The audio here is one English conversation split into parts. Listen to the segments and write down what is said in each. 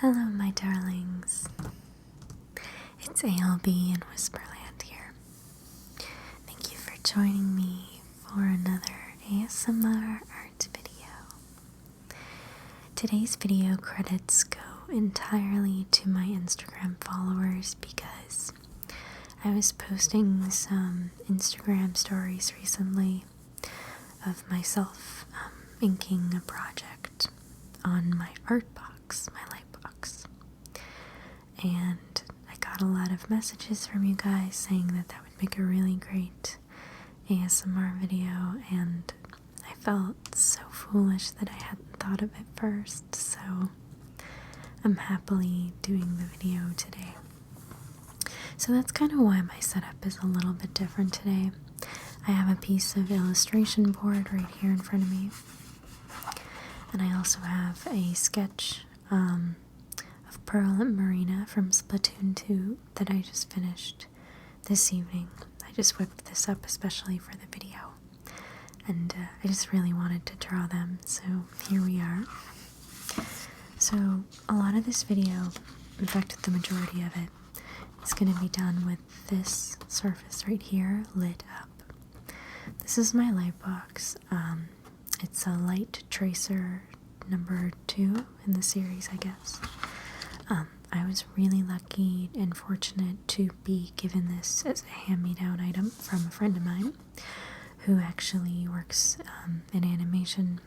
Hello, my darlings. It's ALB in Whisperland here. Thank you for joining me for another ASMR art video. Today's video credits go entirely to my Instagram followers because I was posting some Instagram stories recently of myself inking a project on my art box, my light box. And I got a lot of messages from you guys saying that that would make a really great ASMR video, and I felt so foolish that I hadn't thought of it first, so I'm happily doing the video today. So that's kind of why my setup is a little bit different today. I have a piece of illustration board right here in front of me, and I also have a sketch of Pearl Marina from Splatoon 2 that I just finished this evening. I just whipped this up especially for the video, and I just really wanted to draw them, so here we are. So a lot of this video, in fact the majority of it, is going to be done with this surface right here lit up. This is my light box. It's a light tracer number 2 in the series, I guess. I was really lucky and fortunate to be given this as a hand-me-down item from a friend of mine who actually works in animation,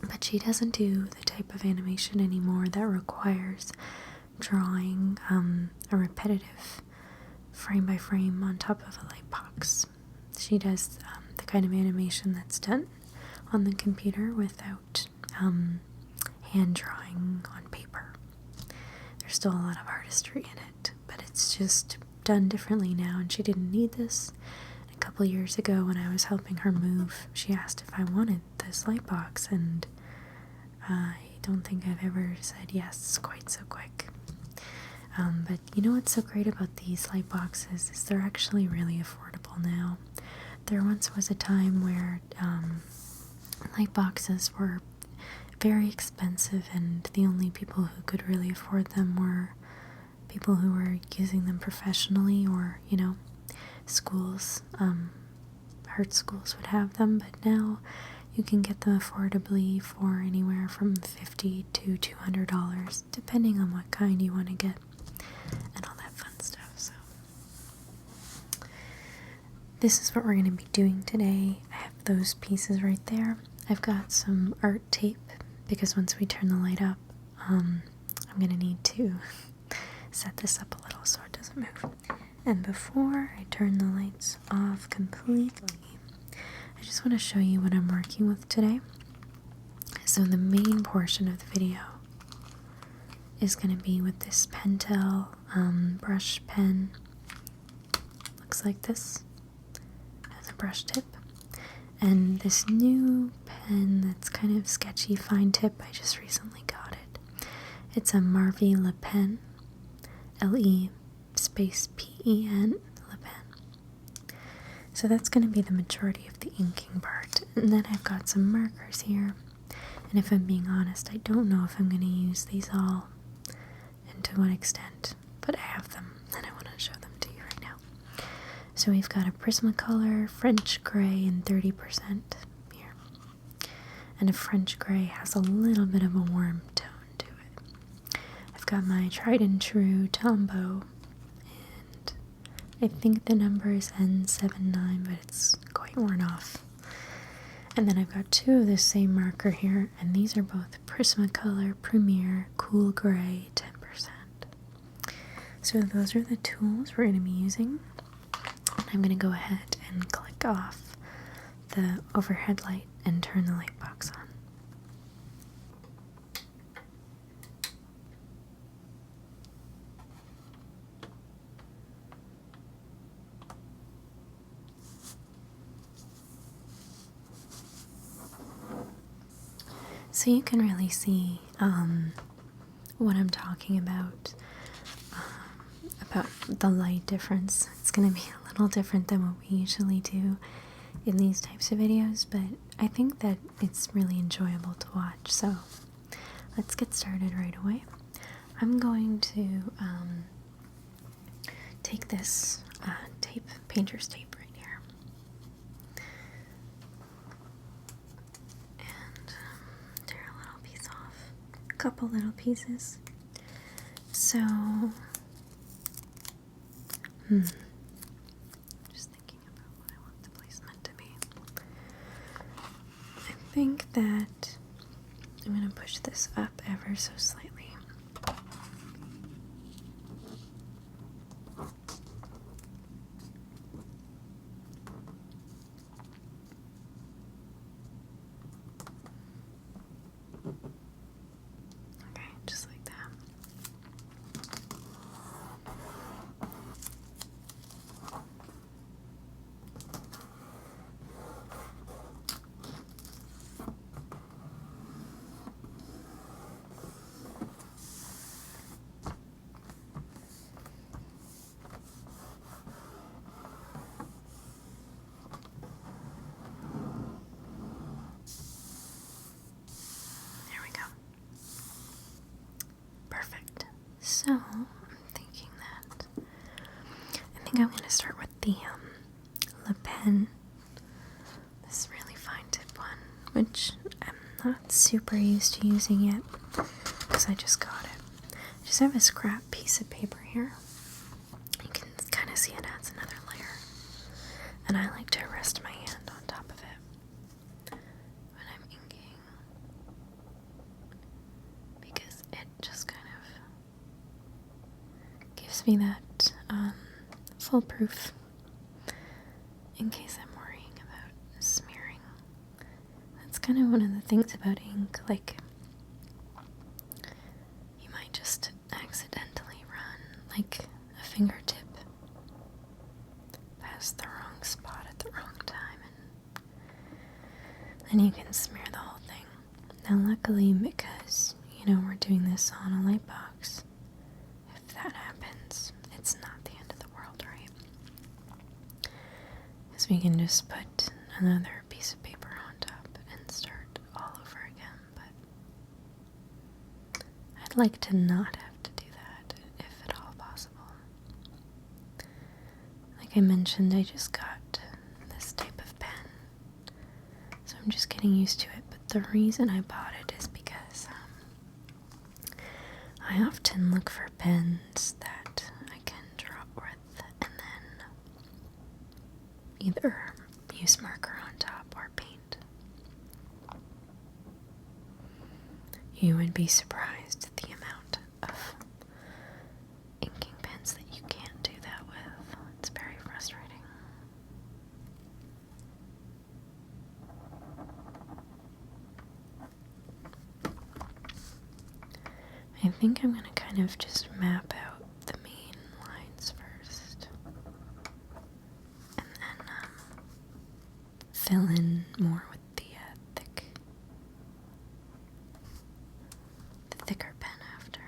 but she doesn't do the type of animation anymore that requires drawing a repetitive frame by frame on top of a light box. She does the kind of animation that's done on the computer without hand drawing on paper. There's still a lot of artistry in it, but it's just done differently now, and she didn't need this. And a couple years ago when I was helping her move, she asked if I wanted this light box, and I don't think I've ever said yes quite so quick. But you know what's so great about these light boxes is they're actually really affordable now. There once was a time where light boxes were very expensive, and the only people who could really afford them were people who were using them professionally, or, you know, schools, art schools would have them, but now you can get them affordably for anywhere from $50 to $200, depending on what kind you want to get, and all that fun stuff. So this is what we're going to be doing today. I have those pieces right there. I've got some art tape, because once we turn the light up, I'm going to need to set this up a little so it doesn't move. And before I turn the lights off completely, I just want to show you what I'm working with today. So the main portion of the video is going to be with this Pentel brush pen. Looks like this. Has a brush tip. And this new pen that's kind of sketchy fine tip, I just recently got it. It's a Marvy Le Pen, L-E space P-E-N, Le Pen. So that's going to be the majority of the inking part. And then I've got some markers here. And if I'm being honest, I don't know if I'm going to use these all and to what extent, but I have them and I want to show them to you right now. So we've got a Prismacolor, French Gray, and 30% here. And a French Gray has a little bit of a warm tone to it. I've got my tried and true Tombow, and I think the number is N79, but it's quite worn off. And then I've got 2 of the same marker here, and these are both Prismacolor Premier Cool Gray 10%. So those are the tools we're going to be using. I'm going to go ahead and click off the overhead light and turn the light box on. So you can really see what I'm talking about the light difference. It's going to be a little different than what we usually do in these types of videos, but I think that it's really enjoyable to watch. So let's get started right away. I'm going to take this tape, painter's tape right here, and tear a little piece off, a couple little pieces. So, just thinking about what I want the placement to be. I think that I'm going to push this up ever so slightly. Okay, just like that. There we go. Perfect. So, I'm thinking that I think I'm going to start with the Le Pen, this really fine tip one, which I'm not super used to using yet because I just got it. I just have a scrap piece of paper here. You can kind of see it adds another layer, and I like to rest my hand on top of it when I'm inking because it just kind of gives me that foolproof in case I'm worrying about smearing. That's kind of one of the things about ink, like you might just accidentally run like a fingertip past the wrong spot at the wrong time, and then you can smear the whole thing. Now luckily, because we're doing this on a light box, if that happens, it's not the end of the world, right? Because we can just put another piece of paper on top and start all over again, but I'd like to not have to do that if at all possible. Like I mentioned, I just got this type of pen, so I'm just getting used to it, but the reason I bought it is because I often look for pens that I can draw with and then either use marker on top or paint. You would be surprised at the amount of inking pens that you can't do that with. It's very frustrating. I think I'm going to kind of just map out the main lines first, and then fill in more with the thicker pen after.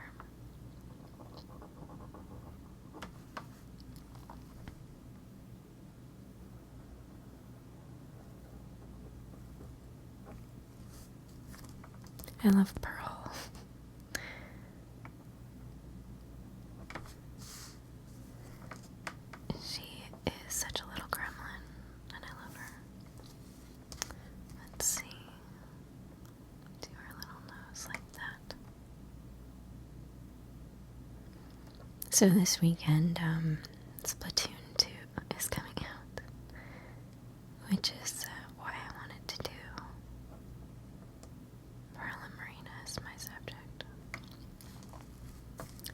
I love Pearl. She is such a little gremlin, and I love her. Let's see. Do her little nose like that. So this weekend, Splatoon 2 is coming out, which is why I wanted to do Pearl Marina as my subject.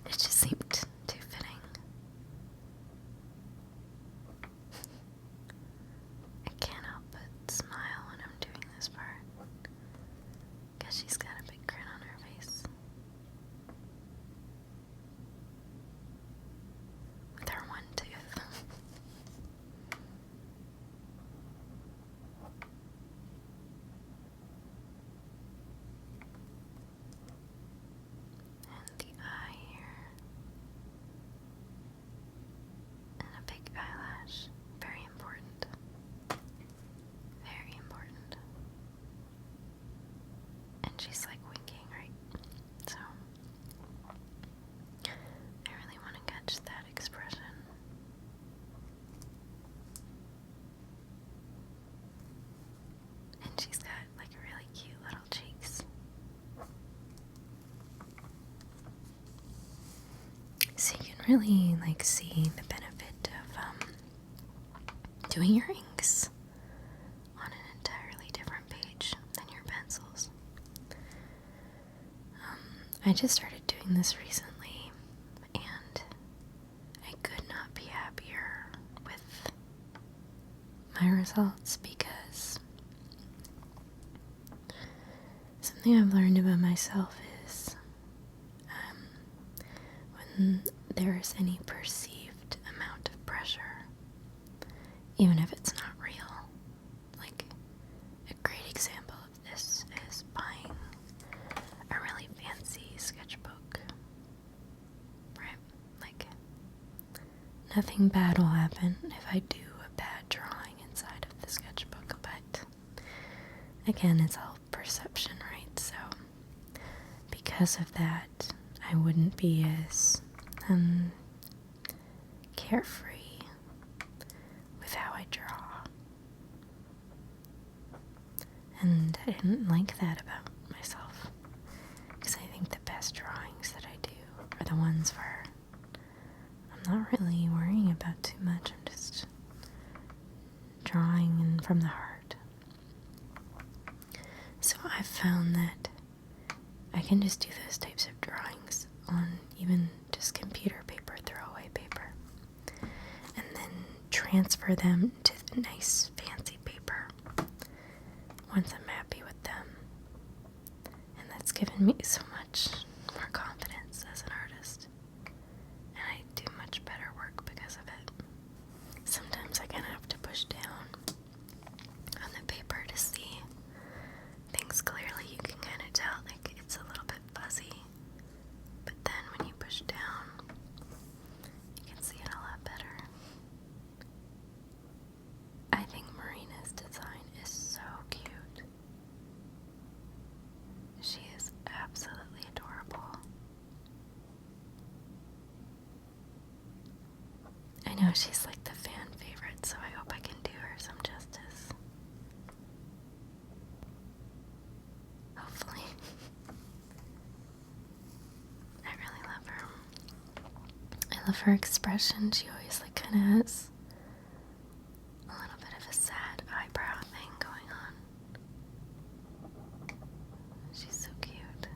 It just seemed too fitting. I can't help but smile when I'm doing this part, because she's got a big grin on her face. With her one tooth. And the eye here. And a big eyelash. Very important. Very important. And she's like winking, right? So So you can really like see the benefit of doing your inks on an entirely different page than your pencils. I just started doing this recently, and I could not be happier with my results, because something I've learned about myself is when there is any perceived amount of pressure, even if it's not real. Like, a great example of this is buying a really fancy sketchbook, right? Like, nothing bad will happen if I do a bad drawing inside of the sketchbook, but again, it's all perception, right? So, because of that, I wouldn't be as carefree with how I draw. And I didn't like that about myself, because I think the best drawings that I do are the ones where I'm not really worrying about too much. I'm just drawing and from the heart. So I've found that I can just do those types of drawings on even just computer paper, throwaway paper, and then transfer them to the nice fancy paper once I'm happy with them. And that's given me so much more confidence as an artist, and I do much better work because of it. Sometimes I kind of have to push down on the paper to see things clearly. You can kind of tell, like, it's a little bit fuzzy, but then when you push down, you can see it a lot better. I think Marina's design is so cute. She is absolutely adorable. I know she's like the fan favorite, so I hope I can do her some justice. Hopefully. I really love her. I love her expression. She always like kind of has a little bit of a sad eyebrow thing going on. She's so cute.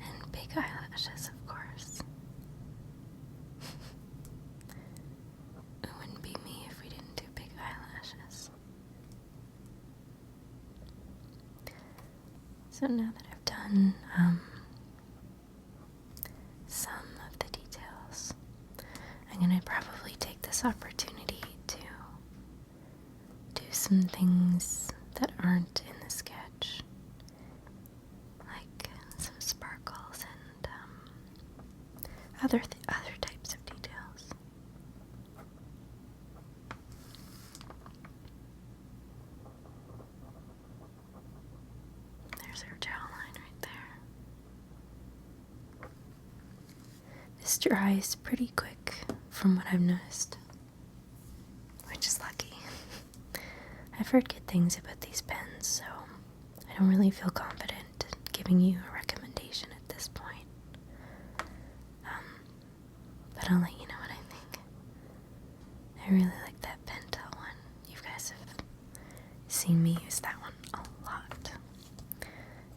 And big eyelashes, of course. It wouldn't be me if we didn't do big eyelashes. So now that I've done some of the details, I'm gonna probably take this opportunity to do some things that aren't in the sketch, like some sparkles and other types of details. There's her jawline right there. This dries pretty quick from what I've noticed, which is lucky. I've heard good things about these pens, so I don't really feel confident giving you a recommendation at this point. But I'll let you know what I think. I really like that Pentel one. You guys have seen me use that one a lot,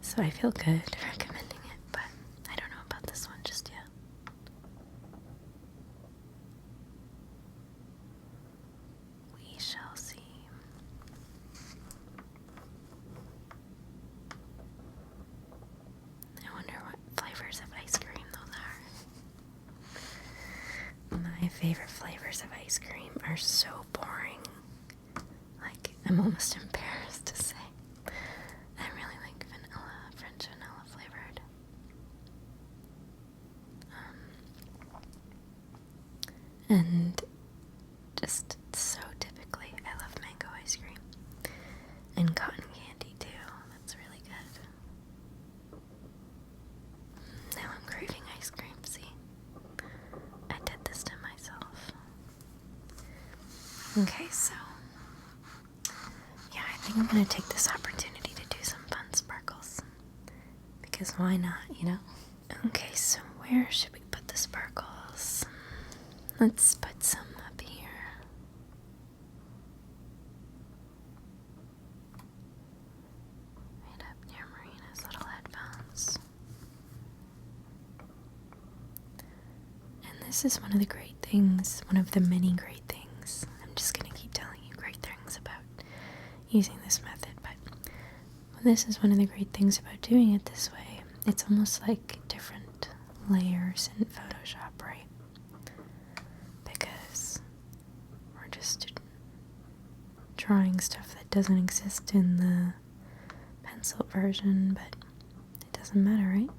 so I feel good recommending it, but I don't know about this one just yet. We shall see. I wonder what flavors of ice cream those are. My favorite flavors of ice cream are so boring. Like, I'm almost embarrassed to say. I really like vanilla, French vanilla flavored. And just so typically, I love mango ice cream. And cotton candy too. That's really good. Now I'm craving ice cream, see? I did this to myself. Okay, so think I'm going to take this opportunity to do some fun sparkles. Because why not, you know? Okay, so where should we put the sparkles? Let's put some up here. Right up near Marina's little headphones. And this is one of the great things, one of the many great things. I'm just going to keep telling you great things about using this method, but this is one of the great things about doing it this way. It's almost like different layers in Photoshop, right? Because we're just drawing stuff that doesn't exist in the pencil version, but it doesn't matter, right?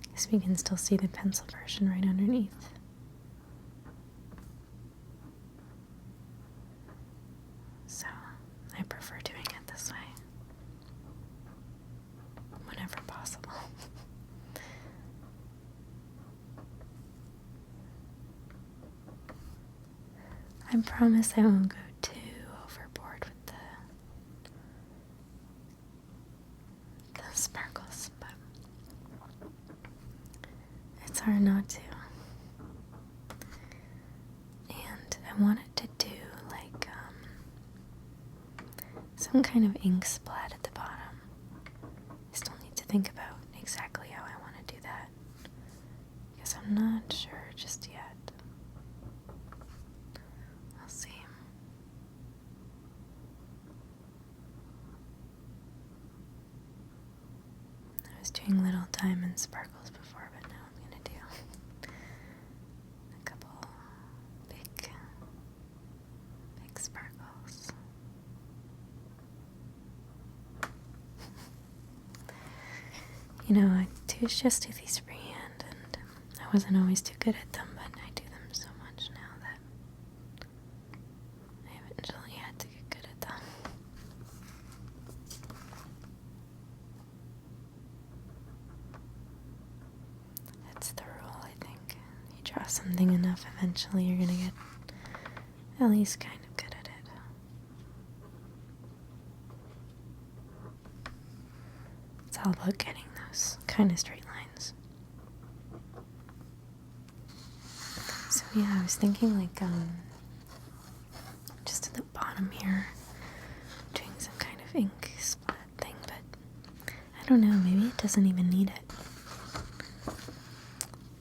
Because we can still see the pencil version right underneath. So I prefer doing it this way whenever possible. I promise I won't go too overboard with the sparkles, but it's hard not to. And I wanted to do like some kind of ink splat at the bottom. I still need to think about exactly how I want to do that, because I'm not sure just yet. We'll see. I was doing little diamond sparkles before, but now I'm going to do a couple big sparkles. You know, I just do these freehand, and I wasn't always too good at them, but I do them so much now that I eventually had to get good at them. That's the rule, I think. You draw something enough, eventually you're gonna get at least kind of good at it. It's all about getting those kind of straight lines. So yeah, I was thinking like just at the bottom here, doing some kind of ink splat thing, but I don't know, maybe it doesn't even need it.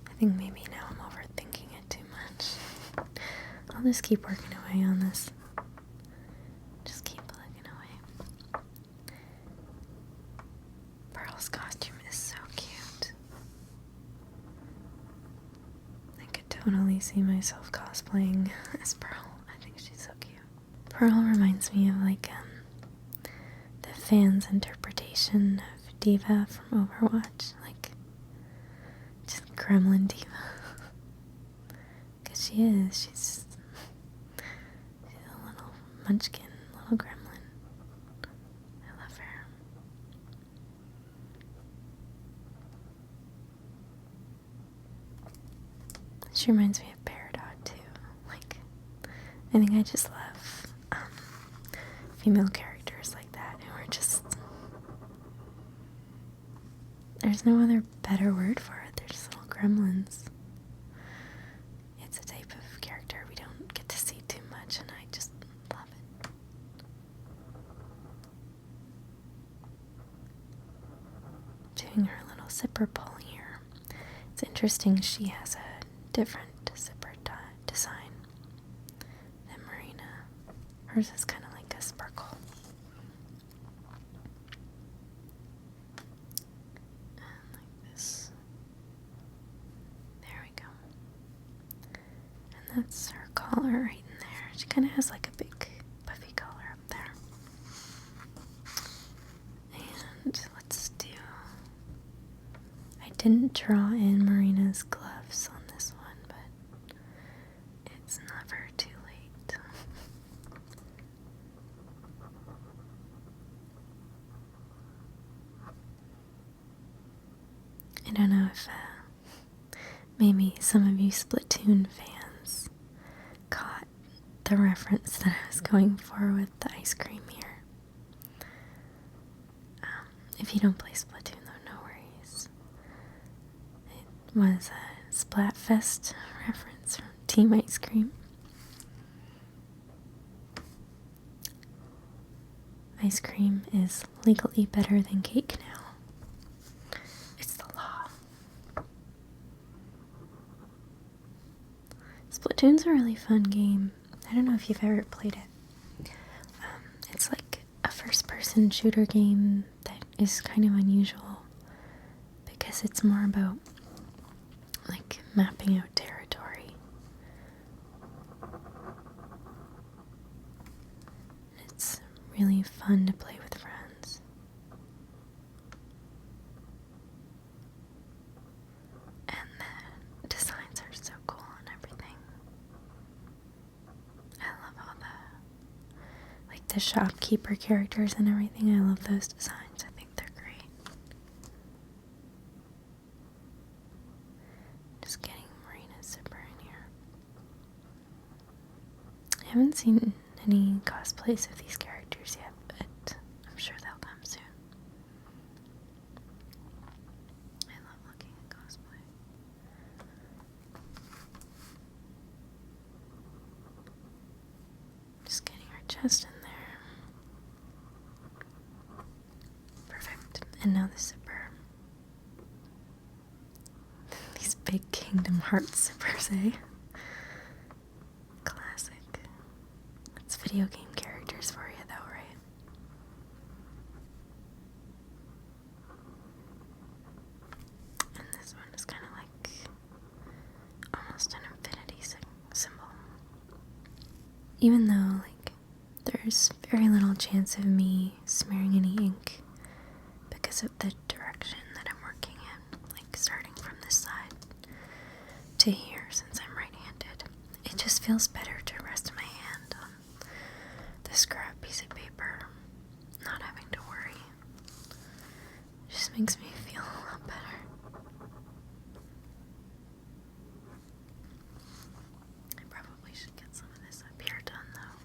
I think maybe now I'm overthinking it too much. I'll just keep working away on this. Just keep plugging away. Pearl's costume is so cute. I could totally see myself cosplaying as Pearl. I think she's so cute. Pearl reminds me of like the fans' interpretation of Diva from Overwatch, like just Gremlin Diva. Because she's a little munchkin, little gremlin. I love her. She reminds me of Peridot too. Like, I think I just love female characters like that who are just, there's no other better word for it. They're just little gremlins. It's a type of character we don't get to see too much, and I just love it. Doing her little zipper pull here. It's interesting, she has a different zipper design than Marina. Hers is kind of like a sparkle. And like this. There we go. And that's her collar right in there. She kind of has like a big puffy collar up there. And let's do... I didn't draw in Marina's gloves on this one, but it's never too late. I don't know if maybe some of you Splatoon fans caught the reference that I was going for with the ice cream here. If you don't play Splatoon, though, no worries. It was a Splatfest reference from Team Ice Cream. Ice cream is legally better than cake now. It's the law. Splatoon's a really fun game. I don't know if you've ever played it. It's like a first-person shooter game that is kind of unusual because it's more about like mapping out territory. It's really fun to play with friends. And the designs are so cool and everything. I love all the shopkeeper characters and everything. I love those designs. I think they're great. Just getting Marina's zipper in here. I haven't seen any cosplays of these characters yet, but I'm sure they'll come soon. I love looking at cosplay. Just getting our chest in there. Perfect. And now the zipper. These big Kingdom Hearts zippers, eh? Classic. It's video game characters for you, though, right? And this one is kind of like almost an infinity symbol. Even though, like, there's very little chance of me smearing any ink because of the direction that I'm working in, like starting from this side to here since I'm right-handed. It just feels better to rest my hand on the scrap piece of paper, not having to worry. It just makes me feel a lot better. I probably should get some of this up here done, though.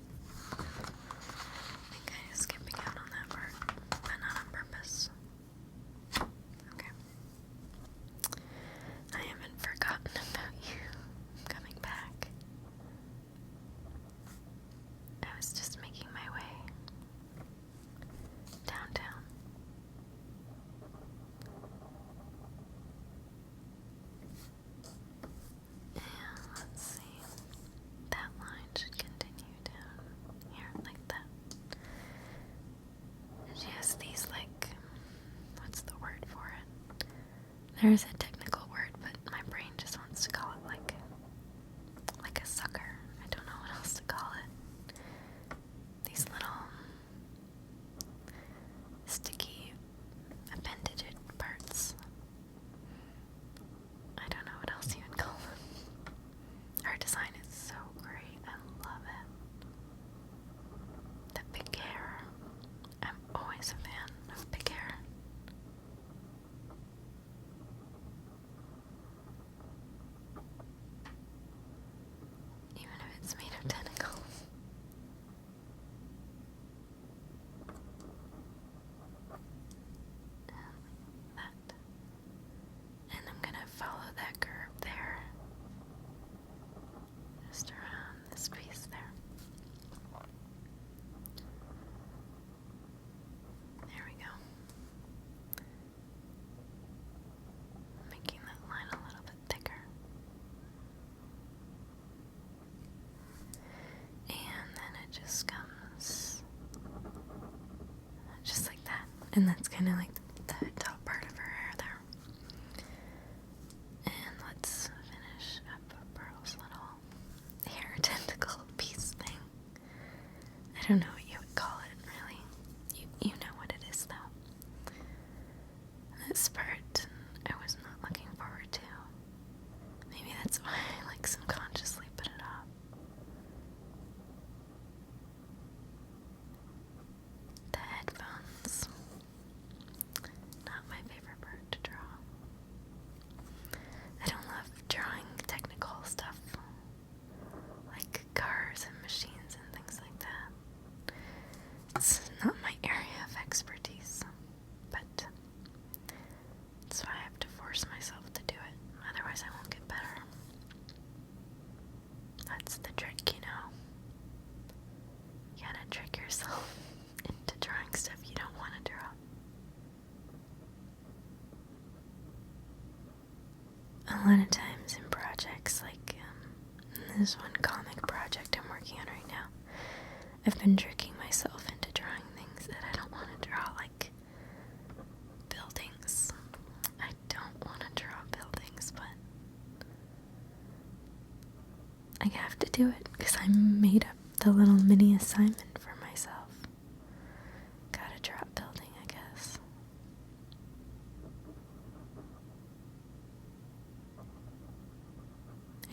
I think I was skipping out on that part, but not on purpose. Okay. I haven't forgotten about you. I'm coming back. I was just making my way downtown. And let's see. That line should continue down here like that. And she has these, like, what's the word for it? There's a technical word, but my brain just wants to call it like a sucker. I don't know what else to call it. These little sticky appendage parts. I don't know what else you would call them. Her design is so great. I love it. The big hair. I'm always a fan of big hair. Even if it's made of tentacles. Like that. And I'm gonna follow that curve there. Just around this piece there. There we go. Making that line a little bit thicker. And then it just comes just like that. And that's kind of like the top part of her hair there. And let's finish up Pearl's little hair tentacle piece thing. I don't know what you would call it, really. You know what it is, though. This part I was not looking forward to. Maybe that's why I like subconsciously put it off. The headphones. Not my favorite part to draw. I don't love drawing technical stuff. Like cars and machines and things like that. It's not my area of expertise. But this one comic project I'm working on right now. I've been tricking myself into drawing things that I don't want to draw, like buildings. I don't want to draw buildings, but I have to do it because I made up the little mini assignment for myself. Gotta draw a building, I guess.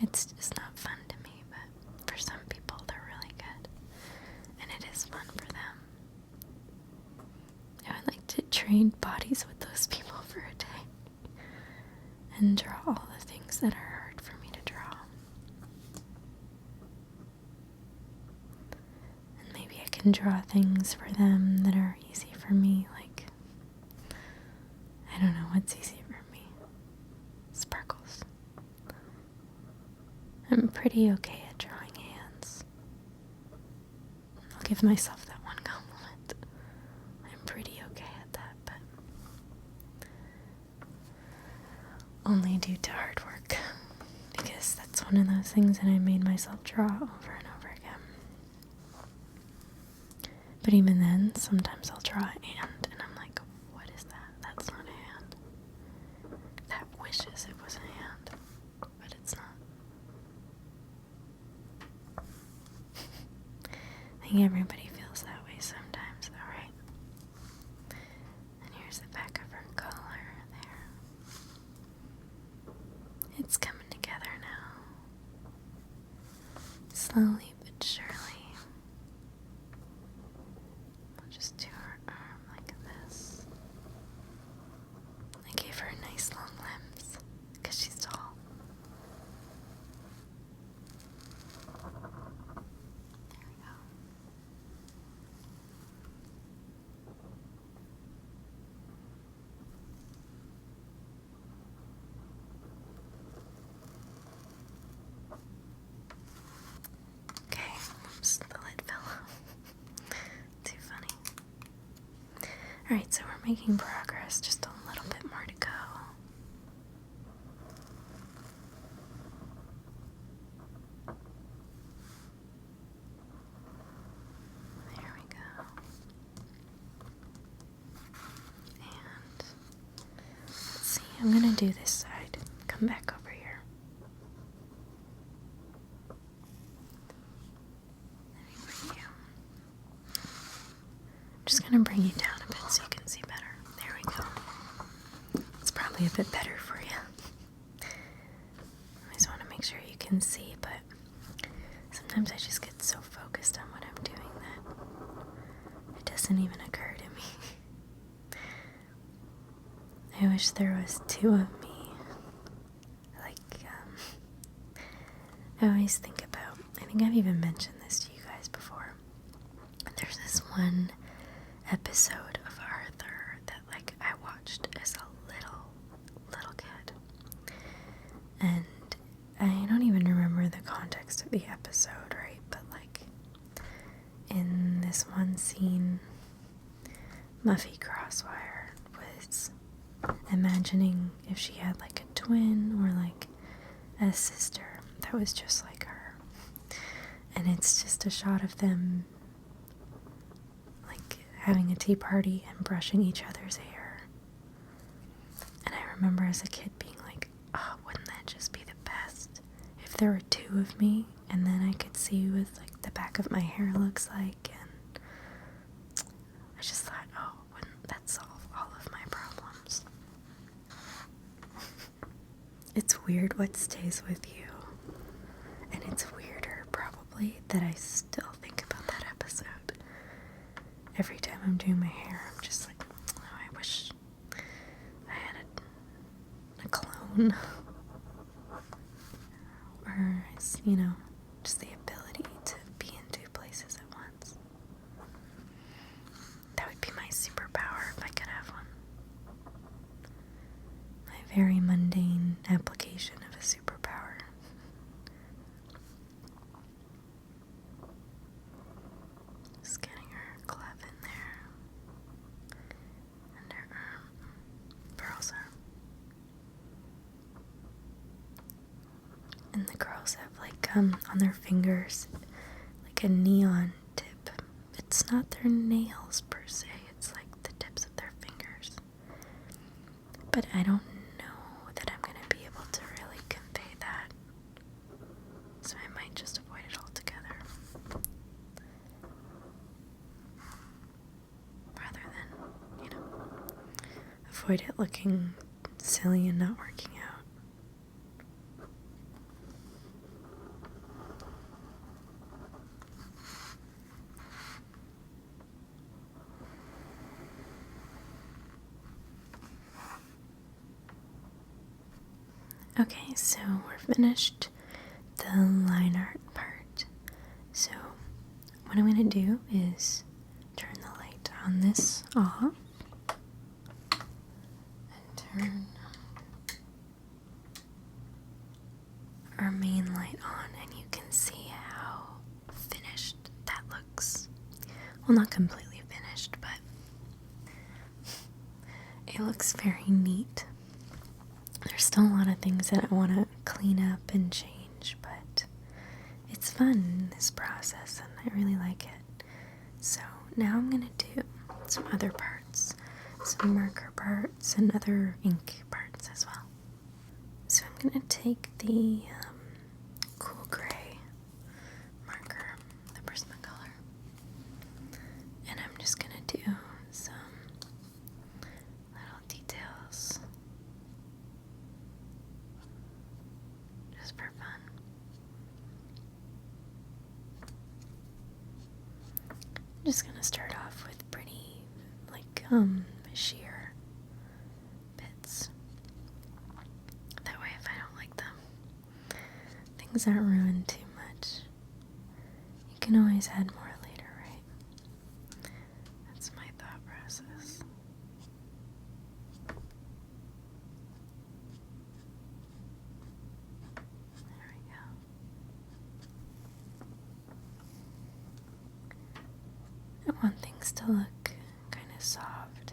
It's just not fun to me, but for some people they're really good. And it is fun for them. I would like to trade bodies with those people for a day. And draw all the things that are hard for me to draw. And maybe I can draw things for them that are easy for me, like, I don't know what's easy for me. Sparkles. I'm pretty okay at drawing hands. I'll give myself that one compliment. I'm pretty okay at that, but only due to hard work. Because that's one of those things that I made myself draw over and over again. But even then, sometimes I'll draw a hand, and I'm like, what is that? That's not a hand. That wishes it was a hand, but it's not. I think everybody feels that way sometimes, though, right? And here's the back of her collar there. It's coming together now. Slowly but surely. I'll just do her arm like this. I gave her nice long limbs because she's tall. There we go. Okay, oops, the lid fell off. Too funny. Alright, so we're making progress, just a little bit more to go. There we go. And let's see, I'm gonna do this side. Come back over here. Let me bring you. I'm just gonna bring you down a bit so you can see better. There we go. It's probably a bit better for you. I always want to make sure you can see, but sometimes I just get so focused on what I'm doing that it doesn't even occur to me. I wish there was two of me. I always think about, I think I've even mentioned this to you guys before. There's this one episode of Arthur that, like, I watched as a little kid. And I don't even remember the context of the episode, right? But, like, in this one scene, Muffy Crosswire was imagining if she had, like, a twin or, like, a sister that was just like her. And it's just a shot of them, like, having a tea party and brushing each other's hair. And I remember as a kid being like, oh, wouldn't that just be the best if there were two of me, and then I could see what, like, the back of my hair looks like. And I just thought, oh, wouldn't that solve all of my problems? It's weird what stays with you. And it's weirder, probably, that I still think about that episode. Every time I'm doing my hair, I'm just like, oh, I wish I had a clone. Or, you know, just the ability to be in two places at once. That would be my superpower if I could have one. My very mundane application of a superpower. Just getting her glove in there. And her arm. Pearl's arm. And the girls have, like, on their fingers, like a neon tip. It's not their nails per se, it's like the tips of their fingers. But I don't know that I'm going to be able to really convey that. So I might just avoid it altogether. Rather than, avoid it looking silly and not working out. Okay, so we're finished the line art part. So what I'm going to do is turn the light on this off and turn our main light on, and you can see how finished that looks. Well, not completely finished, but it looks very neat. There's still a lot of things that I want to clean up and change, but it's fun, this process, and I really like it. So now I'm going to do some other parts, some marker parts and other ink parts as well. So I'm going to take the cool gray marker, the Prismacolor, and I'm just going to do some little details just for fun. I'm just going to start off with pretty, sheer bits. That way, if I don't like them, things aren't ruined too much. You can always add more later, right? That's my thought process. There we go. I want things to look kind of soft.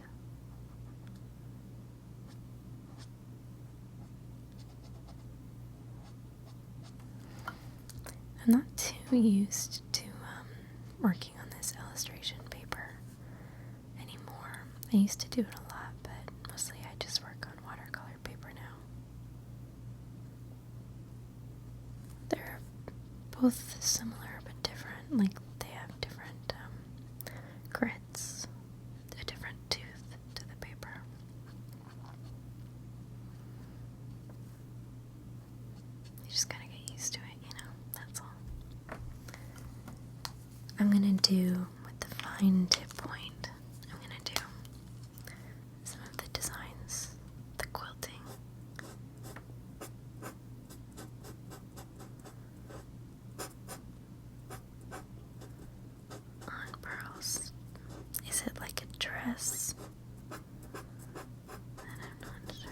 I'm not too used to working on this illustration paper anymore. I used to do it a lot, but mostly I just work on watercolor paper now. They're both similar but different. Like, they have different grits, a different tooth to the paper. You just gotta get used to it, that's all. I'm gonna do, with the fine tip point, I'm gonna do some of the designs, the quilting. On Pearl's. Is it like a dress? And I'm not sure.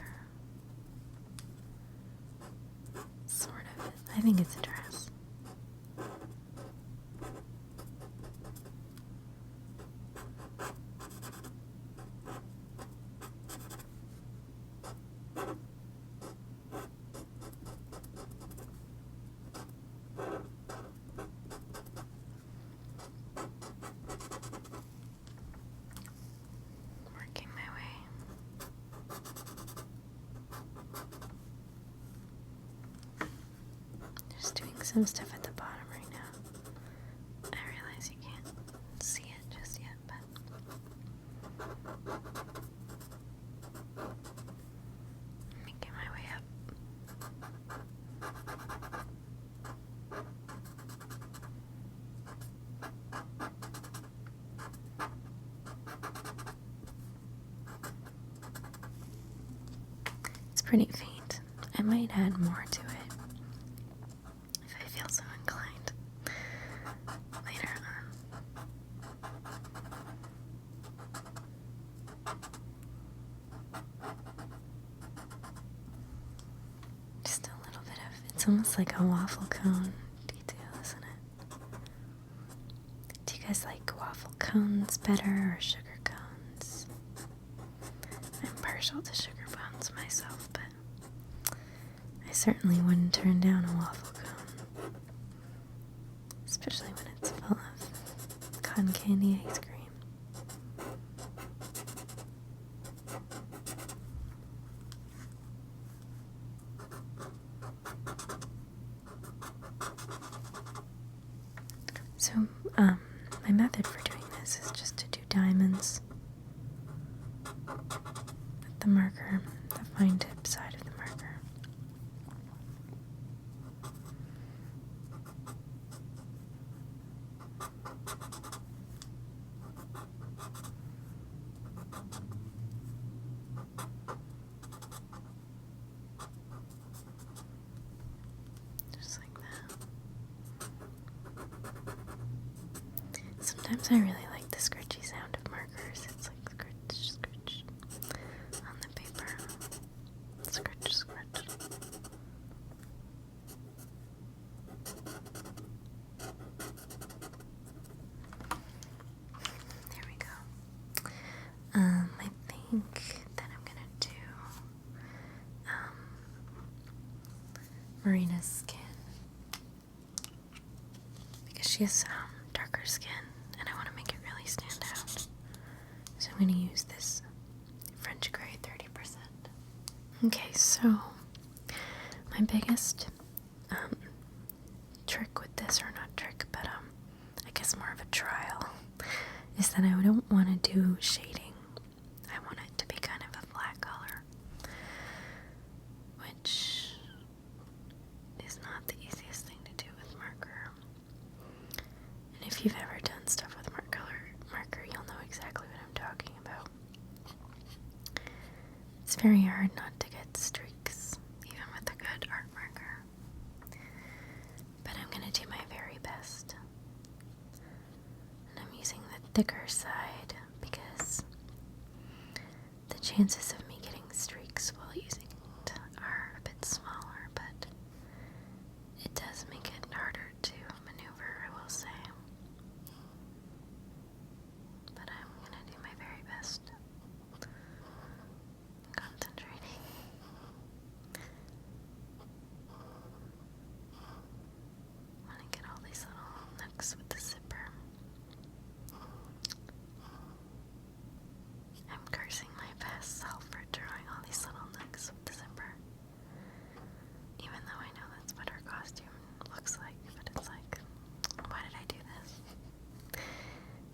Sort of. I think it's a dress. Working my way. Just doing some stuff at the bottom right now. I realize you can't see it just yet, but making my way up. It's pretty faint. I might add more to it if I feel so inclined later on. Just a little bit of, it's almost like a waffle cone detail, isn't it? Do you guys like waffle cones better or sugar cones? I'm partial to sugar cones myself, but I certainly wouldn't turn down a waffle cone. especially when it's full of cotton candy ice cream. So, my method for doing this is just to do diamonds with the marker, the fine tip side of the marker. Just like that. Sometimes I really like the scratchy sound of markers. It's like scratch, scratch on the paper. Scratch, scratch. There we go. I think that I'm gonna do Marina's skin because she has darker skin and I want to make it really stand out. So I'm going to use this French gray 30%. Okay, so my biggest trick with this, or not trick, but I guess more of a trial, is that I don't want to do shading. I want it to be kind of a flat color, which is not the easiest thing to do with marker. And if you've ever done stuff with marker, you'll know exactly what I'm talking about. It's very hard not to get streaks, even with a good art marker. But I'm going to do my very best. And I'm using the thicker side because the chances of me getting streaks while using it are a bit smaller, but it does make it harder to maneuver, I will say. But I'm gonna do my very best. Concentrating. I want to get all these little nooks with the zipper. I'm cursing my past self for drawing all these little nooks with the zipper. Even though I know that's what her costume looks like, but it's like, why did I do this?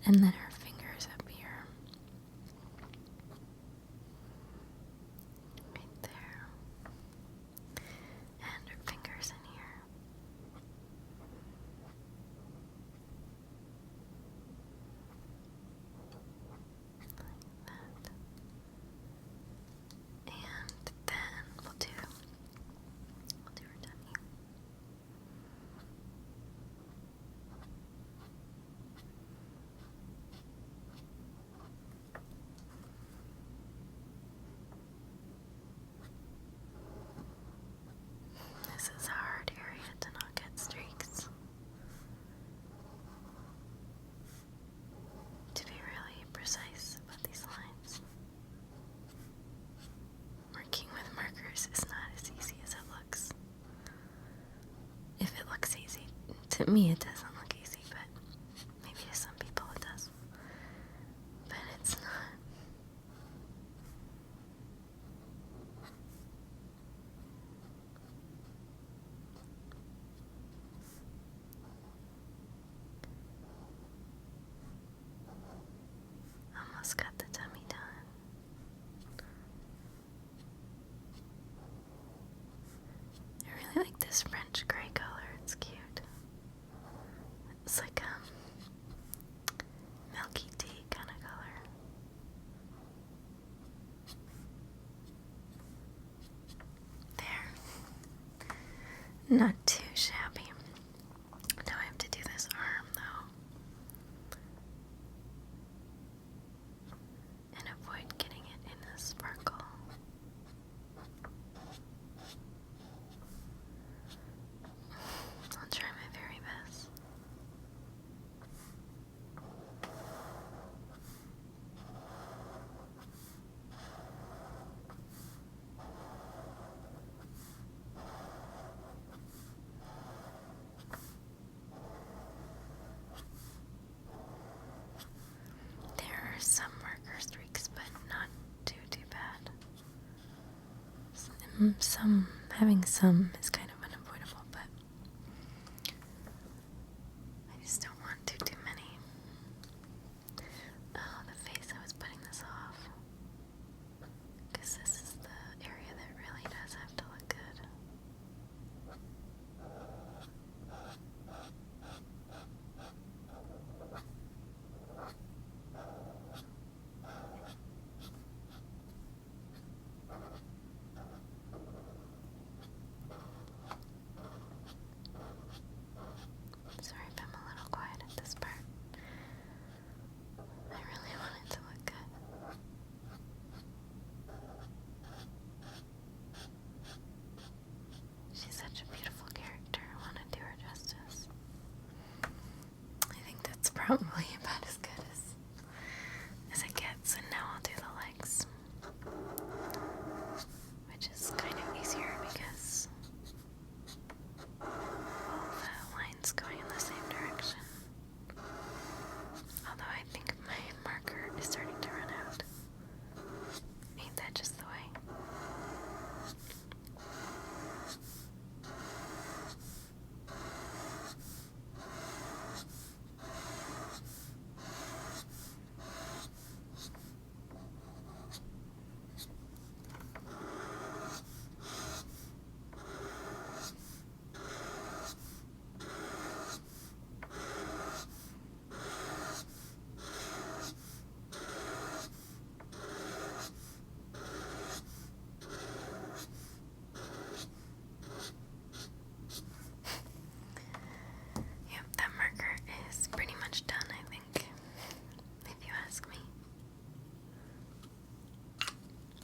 And then her fingers up here. Right there. And her fingers in here. Like that. And then we'll do her tummy. This is a hard area to not get streaks. To be really precise about these lines. Working with markers is not as easy as it looks. If it looks easy, to me it doesn't look easy, but maybe to some people it does. But it's not. Almost got the tummy done. I really like this French gray color. It's cute. It's like milky tea kind of color. There. Not too shabby. Now I have to do this arm though. And avoid getting it in the sparkle. I'll try my very best. having some is kind of unavoidable, but I just don't want too many. Oh, the face, I was putting this off. Because this is the area that really does have to look good. Sorry if I'm a little quiet at this part. I really want it to look good. She's such a beautiful character. I want to do her justice. I think that's probably about as good as it gets, and now I'll do the legs, which is kind of easier because all the lines going in the same direction. Although I think my marker is starting to run out. Ain't that just the way? Yep, that marker is pretty much done, I think, if you ask me.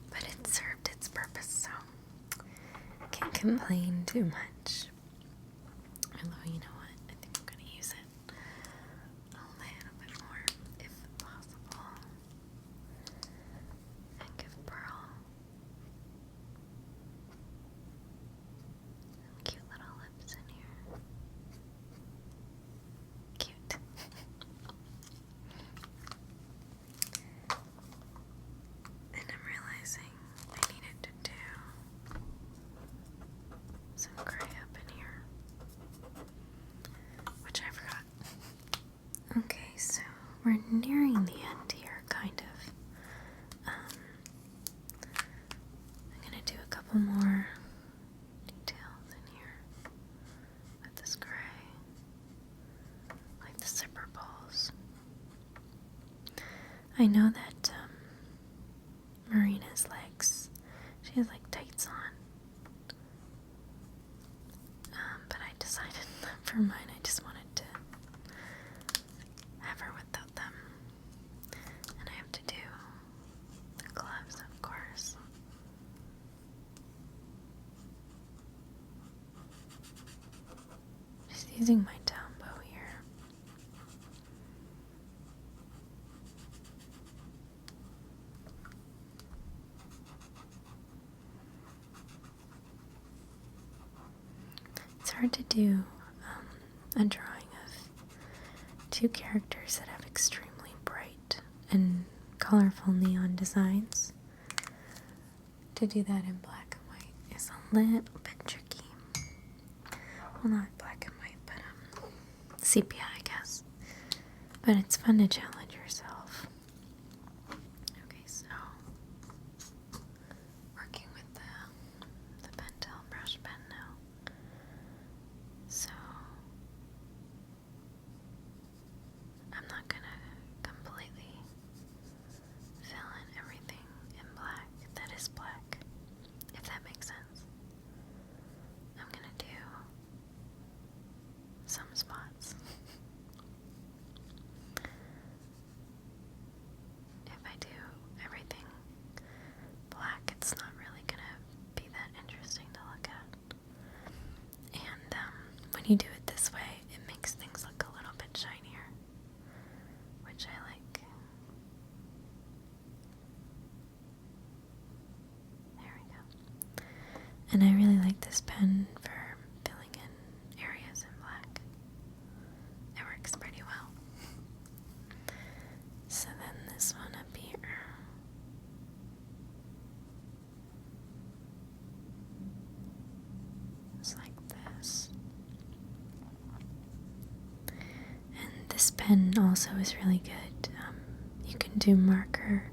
But it served its purpose, so I can't complain too much. Although, you know what? I think I'm going to use it a little bit more, if possible. And give Pearl some cute little lips in here. Cute. And I'm realizing I needed to do some gray up in here, which I forgot. Okay, so we're nearing the end here, kind of. I'm gonna do a couple more details in here with this gray, like the zipper balls. I know that Marina's legs, she has like tights on, but I decided that for mine I just wanted to have her without them, and I have to do the gloves, of course. Just using my down bow here. It's hard to do a drawing of two characters that have extremely bright and colorful neon designs. To do that in black and white is a little bit tricky. Well, not black and white, but sepia, I guess. But it's fun to challenge yourself. Okay, so working with the Pentel brush pen now. So I'm not gonna completely fill in everything in black that is black, if that makes sense. I'm gonna do some spots. If I do everything black, it's not really gonna be that interesting to look at. And when you do it this way, it makes things look a little bit shinier, which I like. There we go. And I really like this pen for filling in areas in black. It works pretty well. So then this one up here. pen also is really good. You can do marker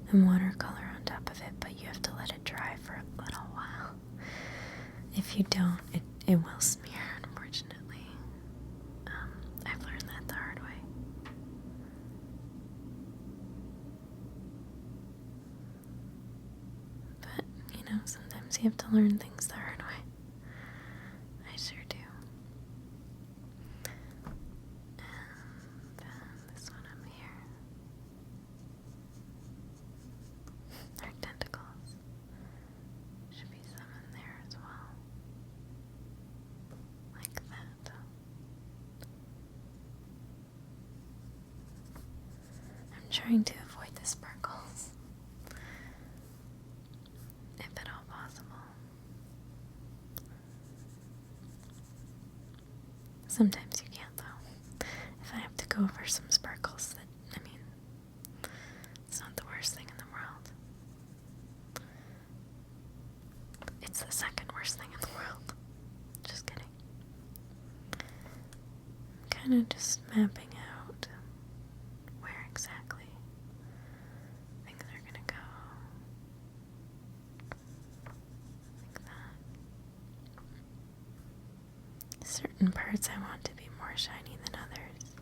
and watercolor on top of it, but you have to let it dry for a little while. If you don't, it will smear, unfortunately. I've learned that the hard way. But, sometimes you have to learn things the hard way. I sure do. And this one up here. Our tentacles. Should be some in there as well. Like that. I'm trying to avoid the sparkles. If at all possible. Sometimes you can't, though. If I have to go over some sparkles, it's not the worst thing in the world. It's the second worst thing in the world. Just kidding. I'm kind of just mapping out where exactly things are gonna go. Like that. Certain parts I want to be more shiny than others.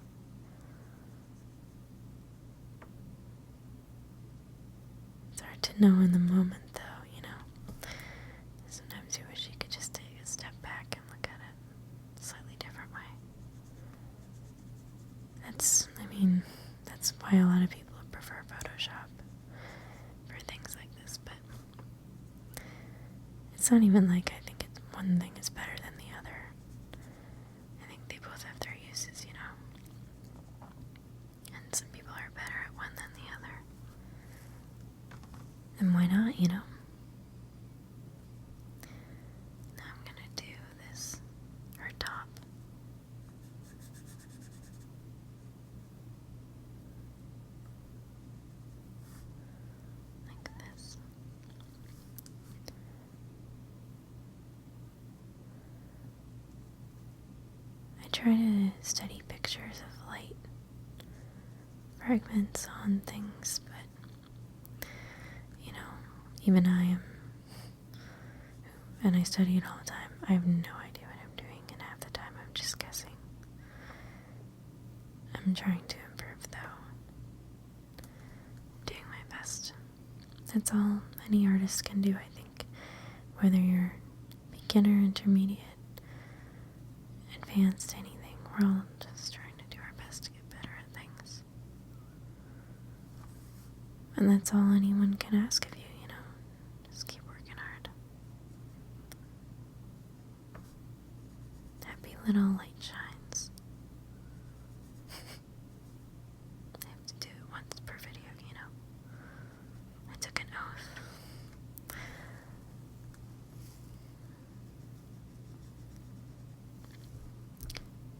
It's hard to know in the moment, though, Sometimes you wish you could just take a step back and look at it a slightly different way. That's why a lot of people prefer Photoshop for things like this, but it's not even like I think one thing is better than the other. I think they both have their uses, And some people are better at one than the other. And why not, Now I'm gonna do this, her top. Like this. I try to study pictures of light fragments on things, but even I am, and I study it all the time, I have no idea what I'm doing, and half the time I'm just guessing. I'm trying to improve, though. Doing my best. That's all any artist can do, I think. Whether you're beginner, intermediate, advanced, anything, we're all just trying to do our best to get better at things. And that's all anyone can ask of you, Just keep working hard. Happy little light shines. I have to do it once per video, I took an oath.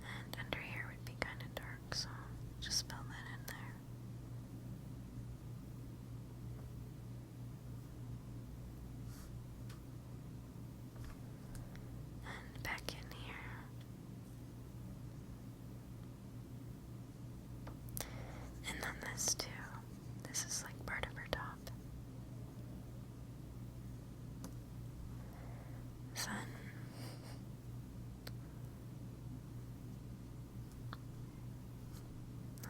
And under here would be kind of dark, so just spell that in there. And back in here. And then this too. This is like part of her top. Sun. I'm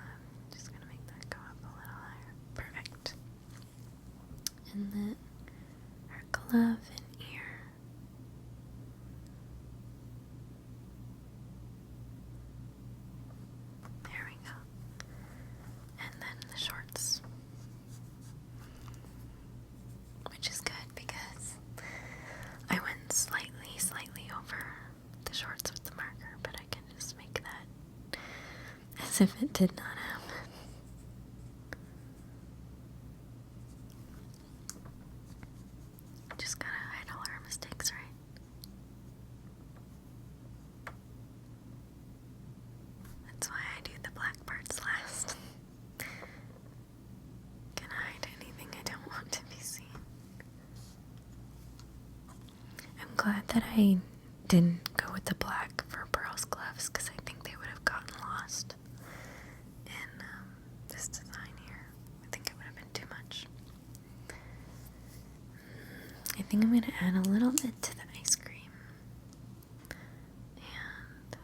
just gonna make that go up a little higher. Perfect. And then her glove and ear. There we go. And then the shorts. Which is good because I went slightly over the shorts with the marker, but I can just make that as if it did not happen. Just gotta hide all our mistakes, right? That's why I do the black parts last. Can hide anything I don't want to be seen. I'm glad that I didn't go with the black for Pearl's gloves because I think they would have gotten lost. think I'm going to add a little bit to the ice cream. And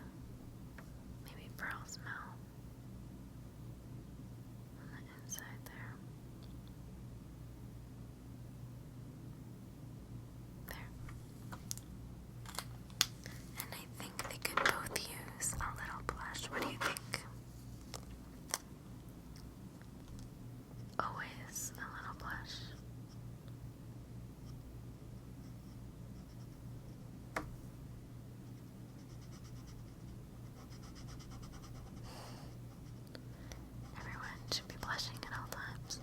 maybe Pearl's mouth on the inside there. There. And I think they could both use a little blush. What do you think? Always a little blush. Everyone should be blushing at all times.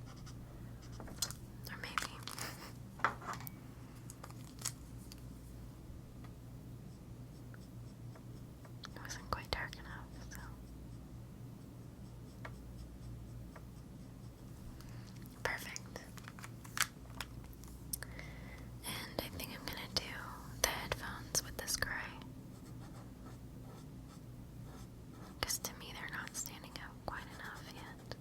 Or maybe. It wasn't quite dark enough, so. Perfect. And I think I'm gonna do the headphones with this gray. Because to me they're not standing out quite enough yet.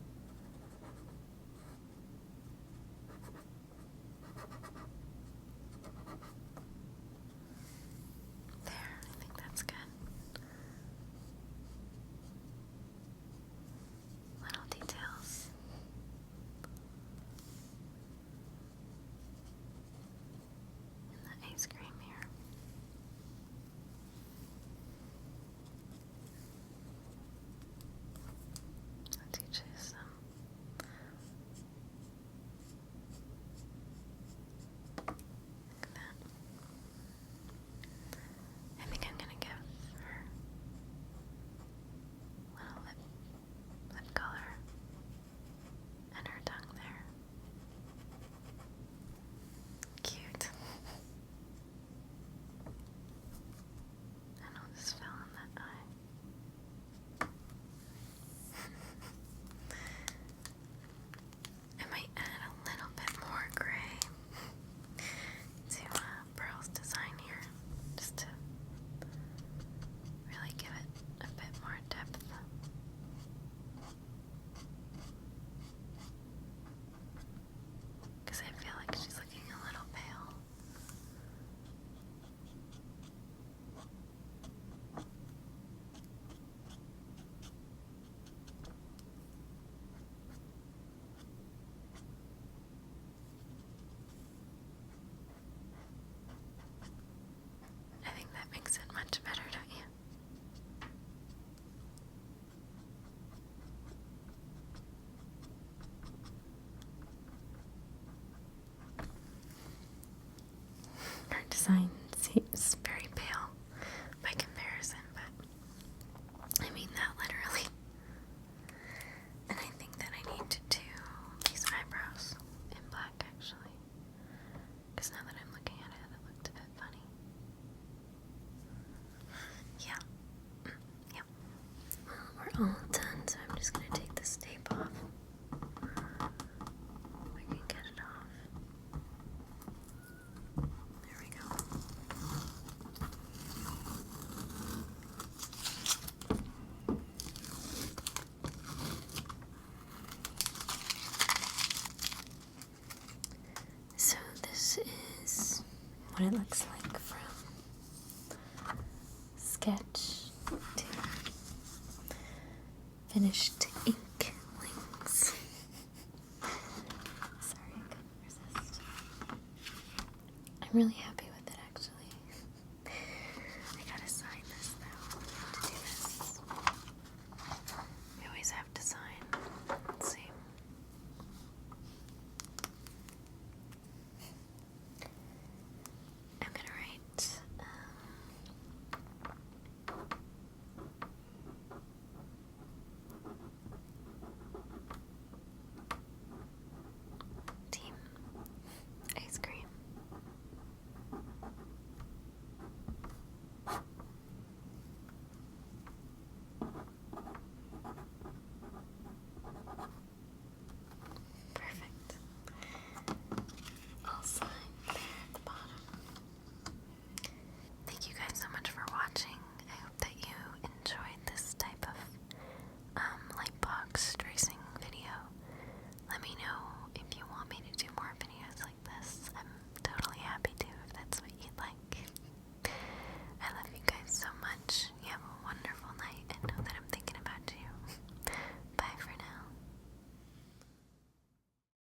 There, I think that's good. Little details. In the ice cream here. I'll teach you some. Look at that. I think I'm gonna give her little lip color and her tongue there. Cute. And I'll just fill in that eye. I might add a little bit more gray to Pearl's design here, just to really give it a bit more depth. Because I feel like she's looking a little pale. I think that makes it much better, don't you? Her design seems very pale by comparison, but I mean that literally. And I think that I need to do these eyebrows in black actually. Because now that I'm looking at it, it looked a bit funny. Yeah. Yep. Well, we're all done, so I'm just gonna take this tape off. We can get it off. There we go. So this is what it looks like from sketch to finished ink links. Sorry, I couldn't resist. I'm really happy